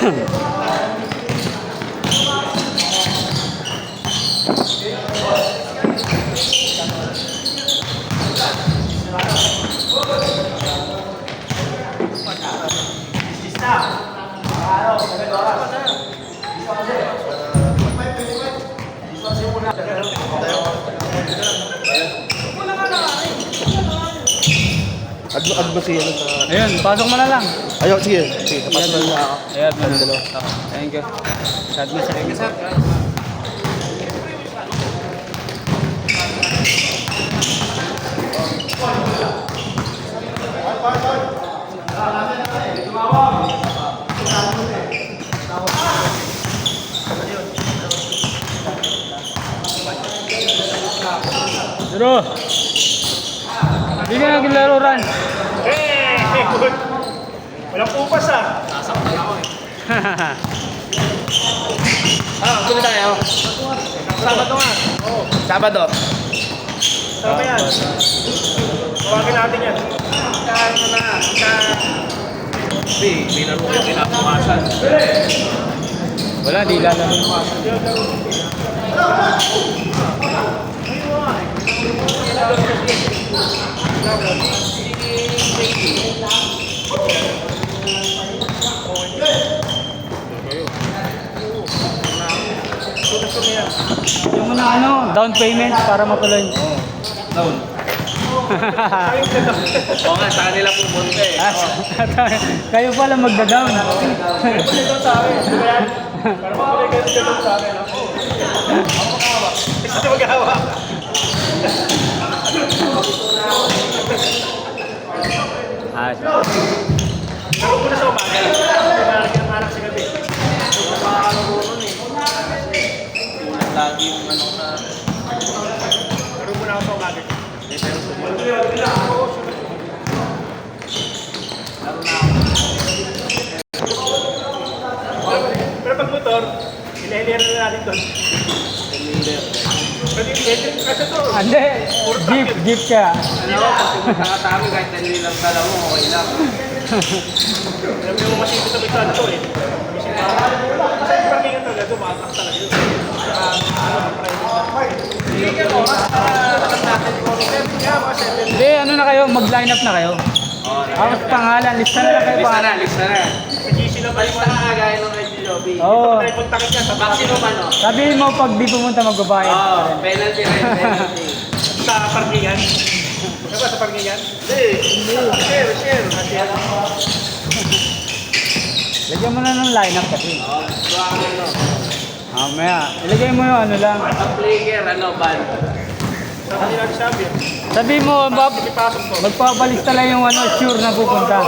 Ad ba siya sa... Ayun, pasok mo na lang. Ayaw, sige. Sige, tapos mo na. Ayan, thank you. Thank you, sir. Bro, hindi ka naglaro ran. Good. Walang pupas ah. Nasaktan ako eh. Tuloy tayo. Sabado nga. Oo. Sabado. Sama yan. Tawagin natin yan. Ano na? Hindi, binaro ko yung kinabukasan. Wala, di lalaro. Yung muna ano, down payment para matuloy. Down. Oo nga, sa kanila pumunta eh. Kayo pala magda-down. Ito sa akin. Di ba yan? Para makulay kayo dito sa akin. Ako makahawa. Gusto maghahawa. Laro ko na sa umaga. Pinalagyan ng anak sa gabi. Lagi yung ano na... Laro ko na ako sa umaga. Pero pag motor, ilahilihan na natin doon. Pwede yung kasi ito. Hindi, jeep ka. Ano, pag pumunta sa amin kahit nalilang dala mo, okay lang. Alam mo yung masipit sa bitsa na ito eh. Kasi yung parkingan talaga, tumatak talaga yun. Hindi, ano na kayo, mag-line up na kayo. Tapos pangalan, lista na lang kayo pangalan. Lista na. Sa GC na ba Lista na kagaya nung Red Lobby. Oo. Tayo puntakin ka sa Maximum ano? Sabihin mo pag di pumunta magbabayad. Oo, penalty rin, penalty. sa parkingan. Ano ba sa parkingan? Hindi. Share. Lagyan mo na ng line up kasi. Oo, gawa ka ano. Mamaya, ilagay mo yung ano lang. Ang player, ano, ban. Sa kanila sabi. Sabihin mo, Ipasok ko. magpapalista lang yung ano, sure na pupunta.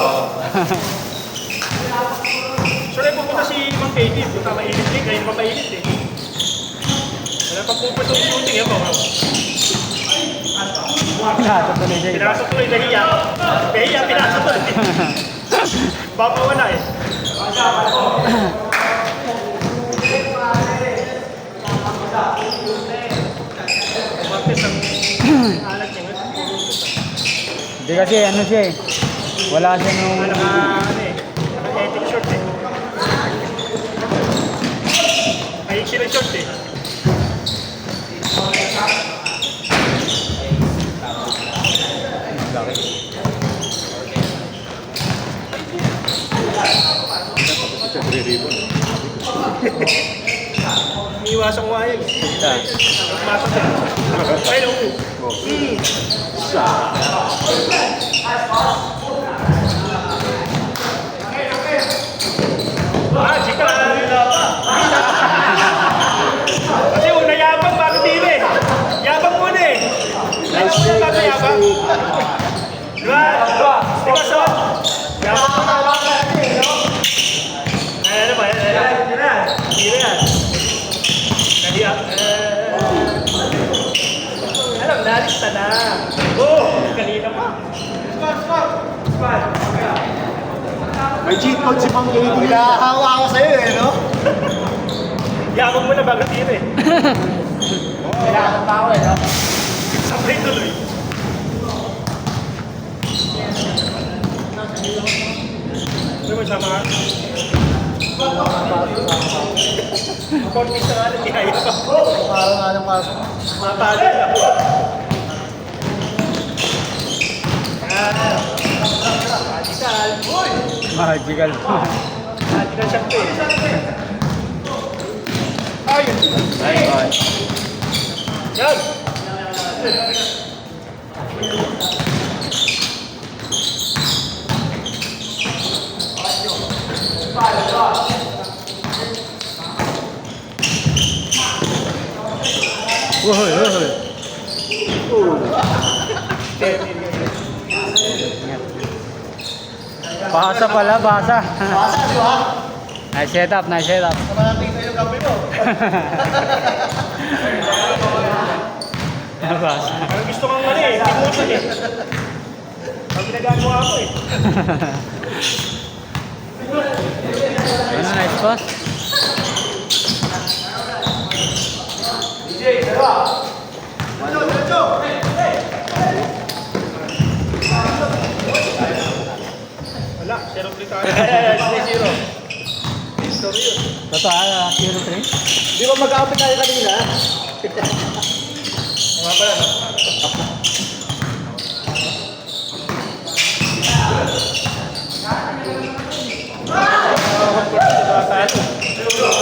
So, rin pupunta si Mang Katie. Punta mainit din. Ngayon pa mainit eh. Wala pang pupunta yung shooting. Yan ba? Pinasa tuloy siya iba. Pinasok tuloy nahiya. Nahiya, pinasok tuloy. Baka wala eh. Martes ang alat niya. Hindi kasi ano siya eh. Wala siya nung... Naka-epic short eh. Ayun sila short eh. Iiwasan ko nga yun. Matot eh. Ay, no. Chika. Kasi una yabang bago din eh. Yabang muna eh. Ano muna bago yabang? Diba? Diba son? Yabang muna. Ano ba? Hindi yan. Kaya, alam, nalista na. Kanina pa. May cheat code si Mang Katie. Nahahawa ako sa'yo eh, no? Yabang mo na bago tira eh. Kailangan pa ako eh, no? Sabay tuloy. Ano mo sama? Kontis na nga lang, kihaya pa. Parang nga ng pasok. Mapagod na po. Magical. Magical shot po eh. Ayun. Ayun. Yan. Uy, uy. Basa pala, basa. Basa, di ba? Nice setup, nice setup. Naman natin ito yung kamay mo. Basa. Parang gusto kang mali eh. Imutin eh. Ang ginagawa ko eh. Ano, nice pass? DJ, dalawa. Ano, diretso. Wala, 0-3 tayo. 0-0. Totoo, 0-3? Di ba mag-aapit tayo kanina? Mga pala, no?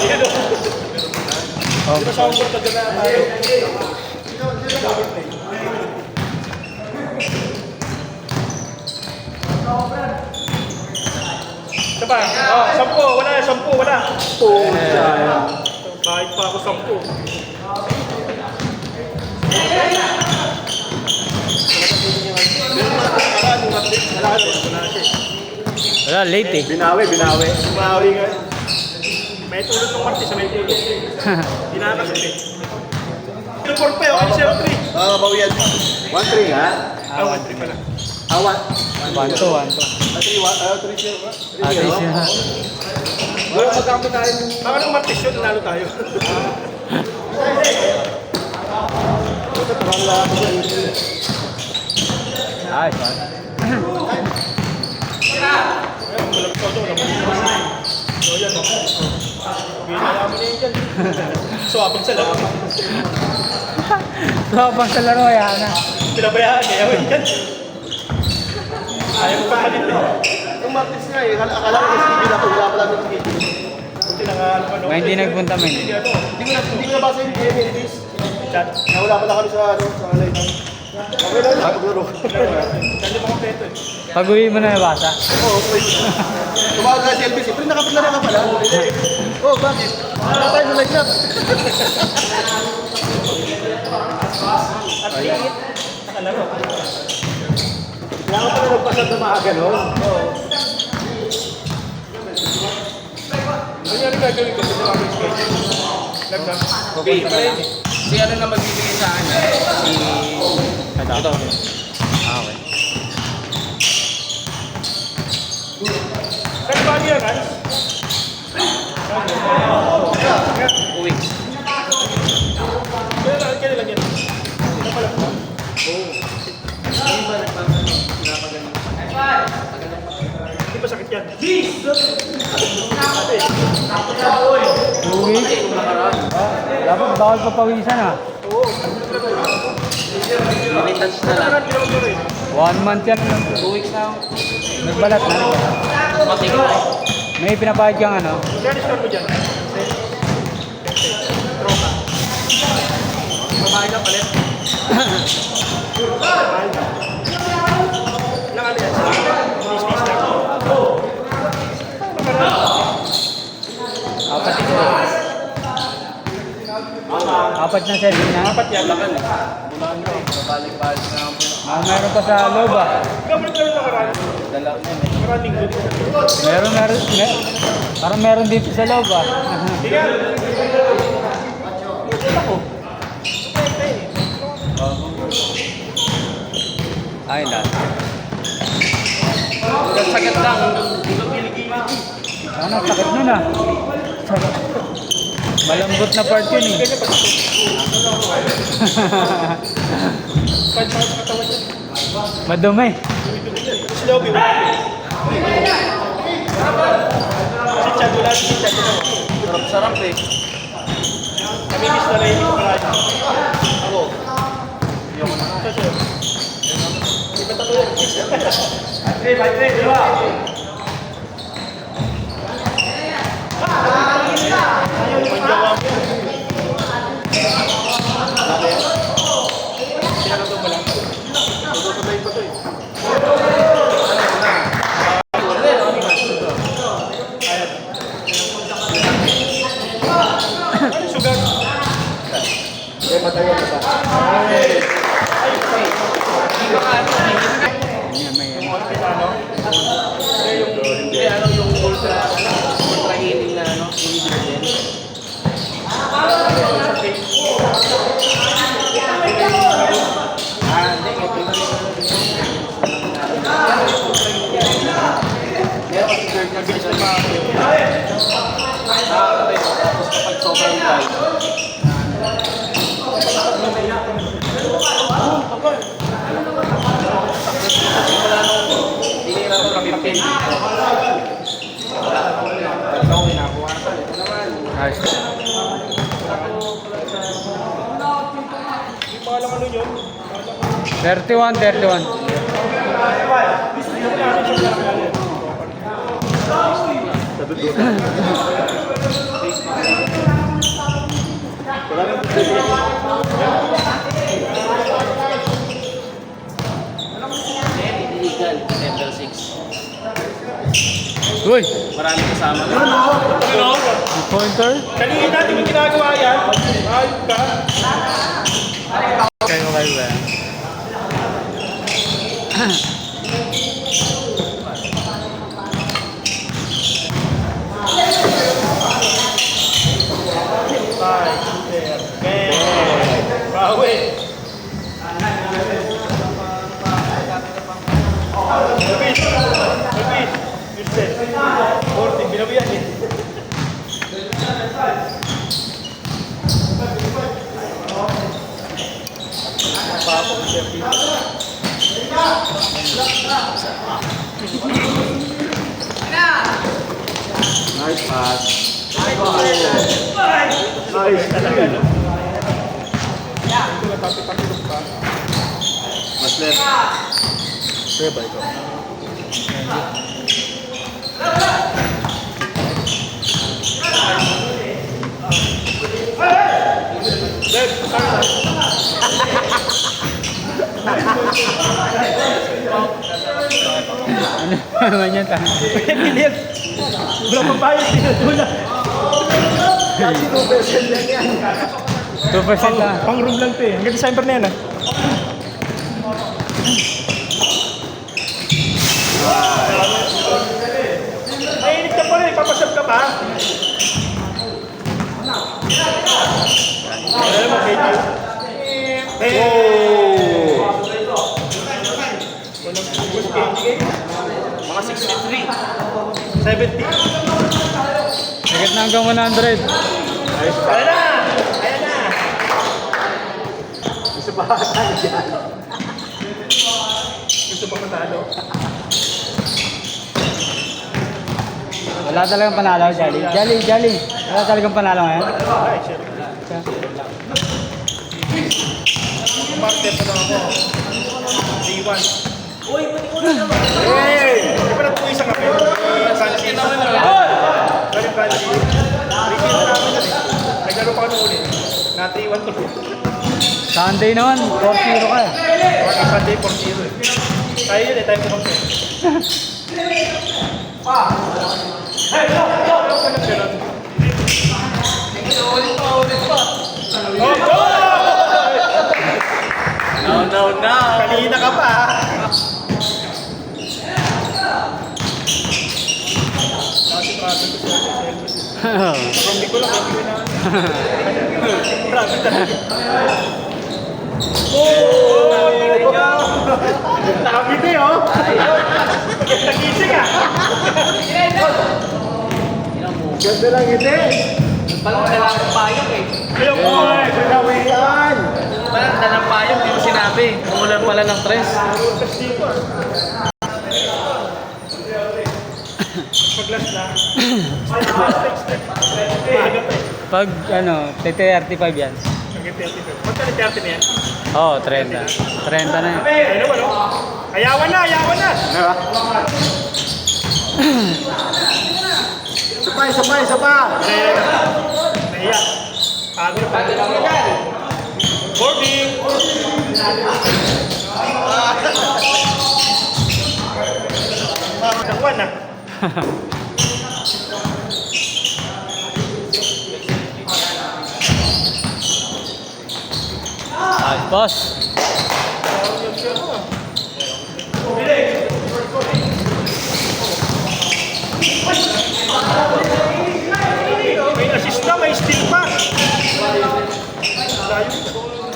Yan o. Di ba sa home court na tayo? Ito ba? Oh, 10. Wala, 10. Wala. Kahit pa ako 10. Wala, late eh. Binawi. Bumawi nga. May tulad ng Martes sa may tulad. Dinakas eh. Report pa yun, 0-3. Bawian. 1-3 ha? Ah, 1-3 pala. 1-2, 1-2. 3-0 ba? 3-0. Wala mag-aapit tayo. Baka nung Martes yun, nanalo tayo. Ito, parang lahat ko sa YouTube. Nice, man. Ayun, walang ito, so yan o. Binalaman niya yun dyan. Swapin sa laro. So, pang sa laro, yan na. Pinabayaan niya yun dyan. Ayaw mo pa kalit eh. Yung Martes nga eh, akala ko yung TV na ito, wala pala ng TV. Kunti na nga ano. May hindi nagpunta, man. Hindi ano. Hindi ko nabasa yung amenities. Chat. Nawala pala kami sa live. Okay lang, paglaro. Dali mo kompleto eh. Pag-uwi mo na nabasa. Oo, okay. Tumawag ka si LBC, pero nakapaglaro ka pala. Oh, bakit? Wala tayo sa live na. At tingit. Nakalaro. Kaya ka pala nagpasal na maaga, no? Oo. Ano yung gagawin ko? Ito ako yung schedule. Lagdan. Okay, Si ano na magbibigay sa akin? Si... Ito. Okay. Saan ba niya, Rans? 2 weeks. Kailan lang yan? Sino pala? Hindi ba sakit yan? 2 weeks? Dapat bawal papawisan ah. Limited na lang. 1 month yan. 2 weeks na. Nagbalat na. Matigil. May pinapahid kang ano. Kaya discount mo dyan? Tropa. Babae na palit. Babae na. Ilang ano yan? Space lang. Apat na serving na. Apat yan. Lakan eh. Babalik-balik na ako. Meron pa sa loob ah. Gamit lang ito karami. Dala ko na yun. Maraming good. Parang meron dito sa loob ah. Tingnan. Ay, lahat. Sagad lang. Ano, sakit nun ah. Malambot na part yun eh. Madumi. Slow view. Si Chad wala dati kita, Sarap-sarap eh. namimiss na rin yung mga Ako. Tututuloy pa to eh. sugar. Eh, matagal na ba? Yan, may Hindi, ano yung ultra healing na ano, ingredient. Meron kasi third na bilis na tapos kapag sobrang dry, tinira ko kami papel dito. ayos. Yung pangalang ano yun? 31, 31. Illegal, level 6. Uy, Maraming kasama. Ano? pointer. Kanina natin yung ginagawa yan. Ayun ka. Kayo ba? Okay. Bawi. Lupit. Lupit. Yusef. 40. Binawian eh. Papa ko siya. Nice pass. Nice talaga, no? Mas left. Kaya ba ikaw? Ano naman yan? Pilit. Wala pa bayad, pinatula. Kasi 2% lang yan. 2% lang. Pang room lang to eh. Hanggang December na yan ah. Mainit ka pa rin, papasap ka pa. Alam mo, KJ. Walang bus, KJ. Mga 63. 70. Higit na hanggang 100. Ayan na! Ayan na! Gusto ba tayo dyan? Gusto ba matalo? Wala talagang panalo, Jolly. Jolly. Wala talagang panalo ngayon. Ay, shit. Market pa lang ako. G1. Hey! Di ba natuloy sa kape? Francis. Galing Francis. Receive na namin yan eh. Naglaro pa kami ulit. Nati-1 to. Sunday naman, 4-0 ka. Mga Sunday 4-0 eh. Tayo yun eh, time to compare. Hey, go! Oh, go! No. Kanina ka pa ah. Kasi traffic ko sa Elvis. Hindi ko lang, hindi ko na. Traffic talaga. Nakabiti oh! Nagising ah! Ganda lang ito eh. Parang dalang payong eh. Ayaw ko eh! Ganawian. Parang dalang payong, hindi mo sinabi. Umulan pala ng tres. Kasi ko ah. Pag last na. Maaga pa eh. Pag ano, 35 yan. Hanggang 30. Magkano 30 na yan? Oo, 30. 30 na yan. Ay naman oh. Ayawan na, ayawan na. Isa pa. Nahiya. Pagod pa. Boarding. Sakwan na. Ayos, boss. May assist na, may steal pa.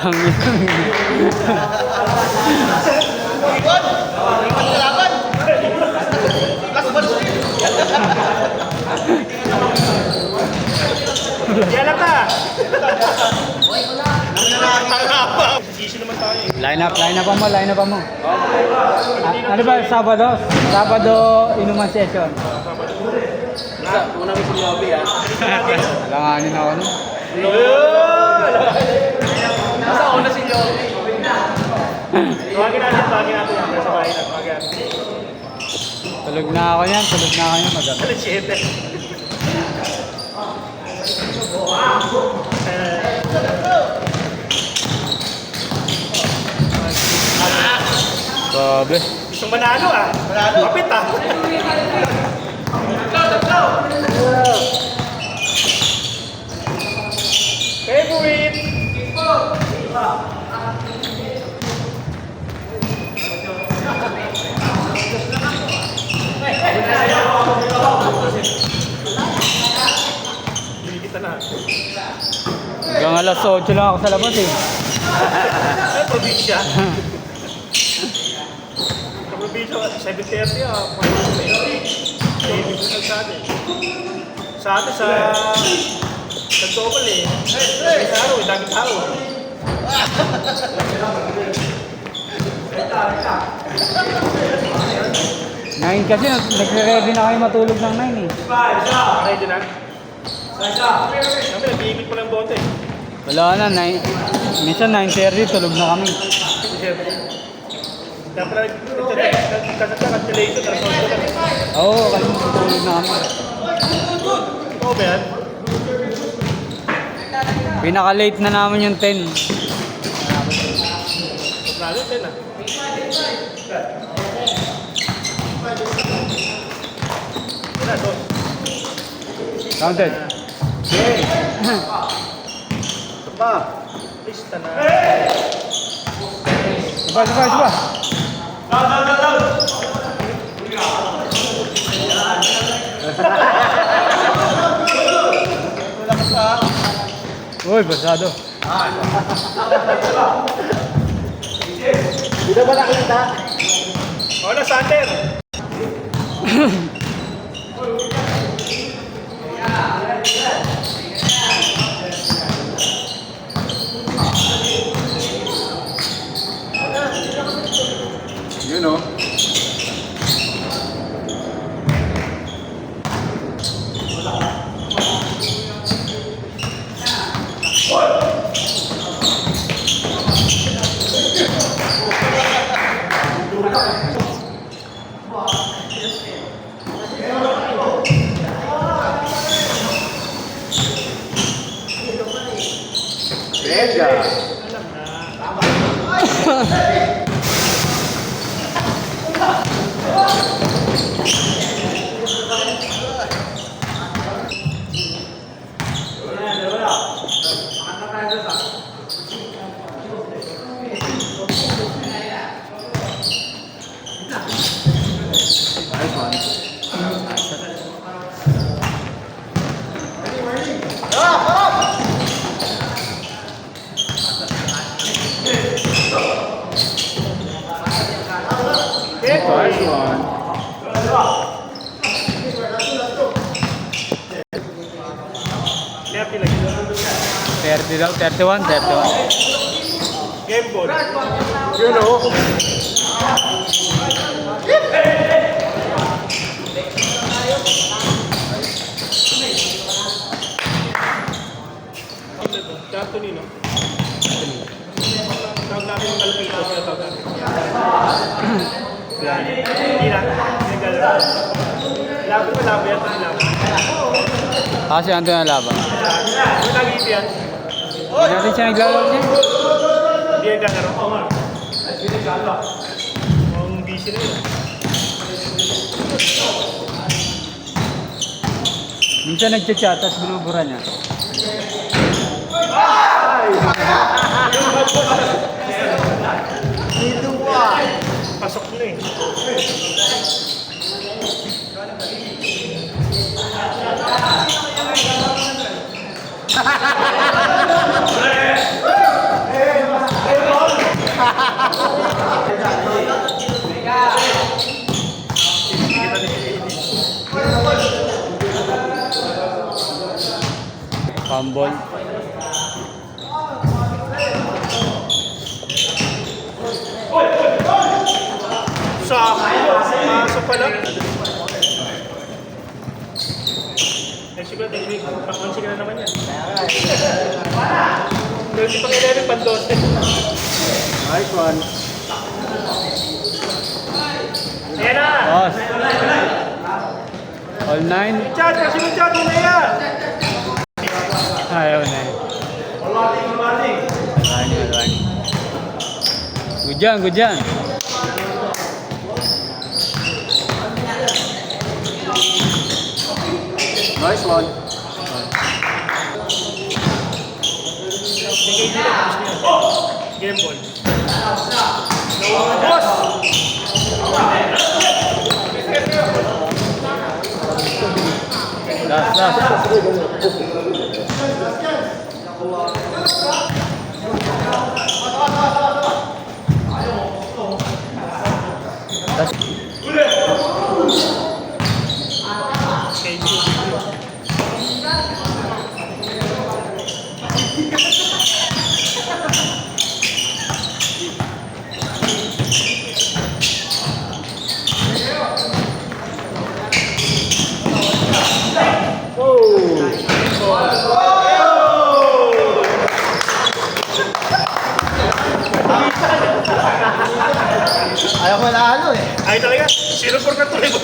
Tangi. Yan na ka. Sisi naman tayo eh. Line up mo. Ano ba, Sabado? Sabado, inuman session. Una mo sa lobby ah. Alanganin ako nun. Nasa una si Joey. Tawagin natin yan. Nasa bahay na, tawagin natin. Tulog na ako yan magabi. Alas 7. Grabe. Gusto manalo ah. Kapit ah. Favorite. Hindi kita na. Hanggang alas 8 lang ako sa labas eh. Ay, probinsya. Sa probinsya, 7:30 ah. Hindi ko nagsabi. Sa atin, sa double eh. Daming araw eh, daming tao. Nine kasi, nagre-ready na kayo matulog ng 9 eh. Ready na? Kami, nag-iimit pa lang bote. Wala na, minsan 9:30, tulog na kami. Dapat nagkakancellation, tapos Oo, kasi tulog na kami. Oo ba yan? Pinaka-late na namin yung 10. Lalo, 10 ah. Wala, 2. Counted. Lista na. Suba. Uy, basado. Hindi ba nakita? Wala, Sander. Yun o. Happy lagi. 30 daw, 31. Game ball. Yun o. Laban mo, laban yan. Laban. Kasi ando na laban. Ano nag-iip yan? Hindi natin siya naglalaro niya. Hindi yan gagaro. Ang busy na yun. Minsan nagchat-chat, tapos binubura niya. Pasok na eh. Pambol. Pasok pala. Siguro, papansin ka na naman yan. Hindi pa kailangan yung pandote. Nice one. Ayan na! Boss. All 9. Chat! Kasi mo chat! Muna yan! Ayaw na eh. Alwani. Good yan, good yan. Nice one. Game ball. Boss! Last. Ayaw ko na ano eh. Ay talaga, 0-4 na tuloy mo.